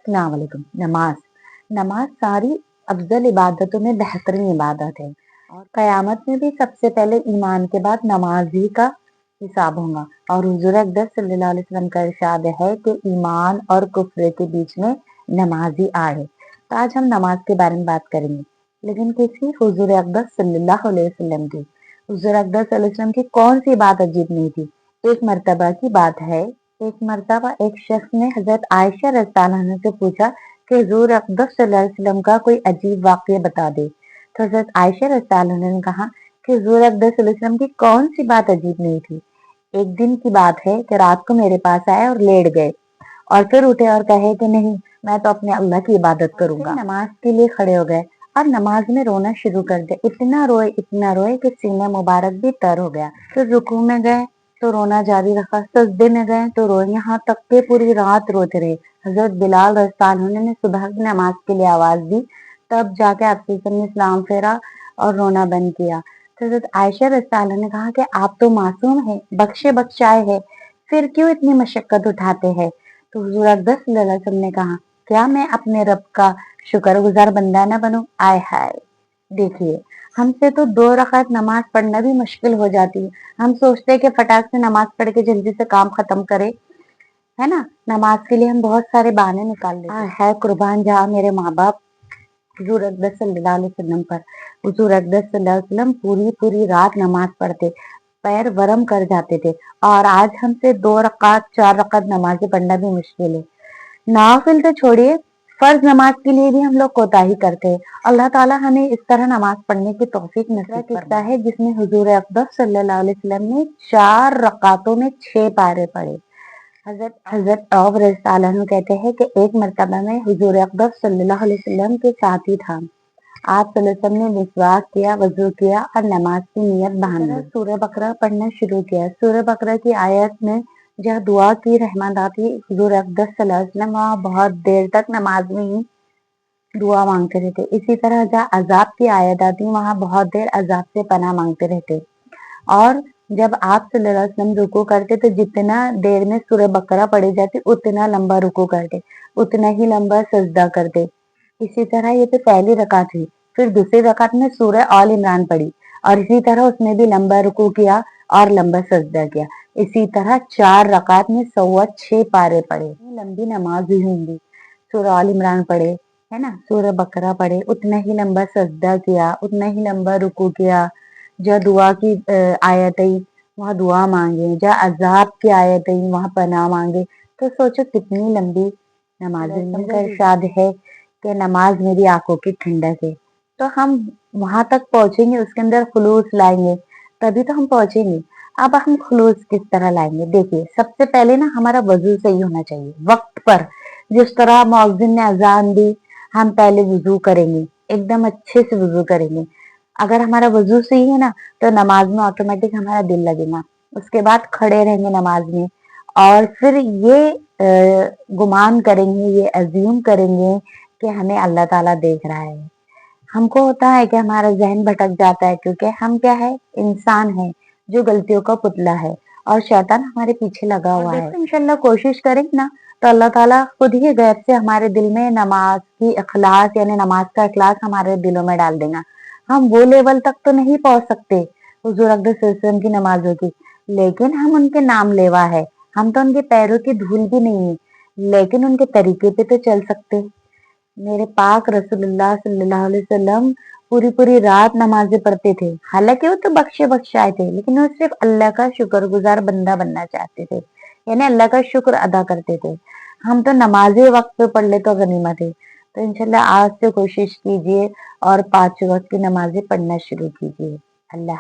अस्सलाम वालेकुम। नमाज नमाज सारी अफजल इबादतों में बेहतरीन इबादत है और कयामत में भी सबसे पहले ईमान के बाद नमाज ही का हिसाब होगा। और हुजूर अक़दस सल्लल्लाहु अलैहि वसल्लम का इरशाद है कि ईमान और कुफ्र के बीच में नमाज ही आड़ है। तो आज हम नमाज के बारे में बात करेंगे, लेकिन किसी हुजूर अक़दस सल्लल्लाहु अलैहि वसल्लम की हुजूर अक़दस सल्लल्लाहु अलैहि वसल्लम की कौन सी बात अजीब नहीं थी। एक मर्तबा की बात है, एक मर्तबा एक शख्स ने हजरत आयशा रज़ियल्लाहु अन्हा से पूछा कि हुजूर अक़दस सल्लल्लाहु अलैहि वसल्लम का कोई अजीब वाक़या बता दे। तो हजरत आयशा रज़ियल्लाहु अन्हा ने कहा कि हुजूर अक़दस सल्लल्लाहु अलैहि वसल्लम की कौन सी बात अजीब नहीं थी। एक दिन की बात है कि रात को मेरे पास आए और लेट गए और फिर उठे और कहे कि नहीं, मैं तो अपने अल्लाह की इबादत करूंगा। नमाज के लिए खड़े हो गए और नमाज में रोना शुरू कर दिया। इतना रोए कि सीना मुबारक भी तर हो गया। फिर रुकू में गए तो रोना जारी रखा, सजदे में गए तो रोए, यहाँ तक के पूरी रात रोते रहे। हजरत बिलाल रज़ियल्लाहु अन्हु ने सुबह की नमाज के लिए आवाज दी, तब जाके आप ने इस्लाम फेरा और रोना बंद किया। तो हजरत आयशा रज़ियल्लाहु अन्हा ने कहा कि आप तो मासूम है, बख्शे बख्शाए है, फिर क्यों इतनी मशक्कत उठाते हैं। तो हुजूर अक़दस सल्लल्लाहु अलैहि वसल्लम ने कहा, क्या मैं अपने रब का शुक्रगुजार बंदा न बनूं। आय हाय, देखिए हमसे तो 2 रकात नमाज पढ़ना भी मुश्किल हो जाती है। हम सोचते हैं कि फटाक से नमाज पढ़ के जल्दी से काम खत्म करे, है ना। नमाज के लिए हम बहुत सारे बहाने निकाल लेते हैं। है कुर्बान जहाँ मेरे माँ बाप हुजूर अक़दस सल्लल्लाहु अलैहि वसल्लम पर। हुजूर अक़दस सल्लल्लाहु अलैहि वसल्लम पूरी पूरी रात नमाज पढ़ते, पैर वरम कर जाते थे, और आज हमसे 2 रकात 4 रकात नमाजें पढ़ना भी मुश्किल है। नाफिल तो छोड़िए, फर्ज नमाज के लिए भी हम लोग कोताही करते हैं। अल्लाह ताला हमें इस तरह नमाज पढ़ने की तौफीक नसीब फरमाए। है जिसमें हुजूर अक़दस सल्लल्लाहु अलैहि वसल्लम ने 4 रकातों में 6 पारे पढ़े। हजरत औफ रज़ियल्लाहु अन्हु कहते हैं कि एक मर्तबा में हुजूर अक़दस सल्लल्लाहु अलैहि वसल्लम के साथ ही था। आप सल्लल्लाहु अलैहि वसल्लम ने मिसवाक किया, वजू किया और नमाज की नियत बांध ली। सूरह बकरा पढ़ना शुरू किया। सूरह बकरा की आयत में जहाँ दुआ की रहमत आती, हुजूर अक़दस सल्लल्लाहु अलैहि वसल्लम वहाँ बहुत देर तक नमाज में ही दुआ मांगते रहते। इसी तरह जहाँ अजाब की आयत आती, वहाँ बहुत देर अजाब से पनाह मांगते रहते। और जब आप सल्लल्लाहु अलैहि वसल्लम रुकू करते तो जितना देर में सूरह बकरा पढ़ी जाती उतना लंबा रुकू करते, उतना ही लंबा सजदा करते। इसी तरह ये तो पहली रकात हुई। फिर दूसरी रकात में सूरह आल इमरान पढ़ी और इसी तरह उसमें भी लंबा रुकू किया और लंबा सजदा किया। इसी तरह 4 रकात में 6.25 पारे पढ़े। लंबी नमाज हुई होंगी। सूरह आल इमरान पढ़े, है ना, सूरह बकरा पढ़े, उतना ही लंबा सजदा किया, उतना ही लंबा रुकू किया। जहाँ दुआ की आयत आई वहाँ दुआ मांगे, जहाँ अजाब की आयत आई वहाँ पनाह मांगे। तो सोचो कितनी लंबी नमाज का इरशाद है कि नमाज मेरी आंखों की ठंडक है। तो हम वहां तक पहुंचेंगे, उसके अंदर खुलूस लाएंगे, तभी तो हम पहुंचेंगे। अब हम खुलूस किस तरह लाएंगे, देखिए सबसे पहले ना हमारा वजू सही होना चाहिए वक्त पर। जिस तरह मुअज्जिन ने अजान दी, हम पहले वजू करेंगे, एकदम अच्छे से वजू करेंगे। अगर हमारा वजू सही है ना, तो नमाज में ऑटोमेटिक हमारा दिल लगेगा। उसके बाद खड़े रहेंगे नमाज में और फिर ये गुमान करेंगे, ये अज्यूम करेंगे कि हमें अल्लाह ताला देख रहा है। हमको होता है कि हमारा जहन भटक जाता है, क्योंकि हम क्या है, इंसान है जो गलतियों का पुतला है और शैतान हमारे पीछे लगा हुआ है। इंशाल्लाह कोशिश करेंगे ना, तो अल्लाह ताला खुद ही गैब से हमारे दिल में नमाज की इखलास, यानी नमाज का इखलास हमारे दिलों में डाल देगा। हम वो लेवल तक तो नहीं पहुंच सकते हुजूर अक़दस सल्लल्लाहु अलैहि वसल्लम की नमाजों की, लेकिन हम उनके नाम लेवा है। हम तो उनके पैरों की धूल भी नहीं है, लेकिन उनके तरीके पे तो चल सकते। मेरे पाक रसूलुल्लाह सल्लल्लाहु अलैहि वसल्लम पूरी पूरी रात नमाजें पढ़ते थे। हालांकि वो तो बख्शे बख्शाए थे, लेकिन वो सिर्फ अल्लाह का शुक्रगुजार बंदा बनना चाहते थे, यानी अल्लाह का शुक्र अदा करते थे। हम तो नमाजें वक्त पे पढ़ ले तो गनीमत है। तो इंशाल्लाह आज से कोशिश कीजिए और 5 वक्त की नमाजें पढ़ना शुरू कीजिए। अल्लाह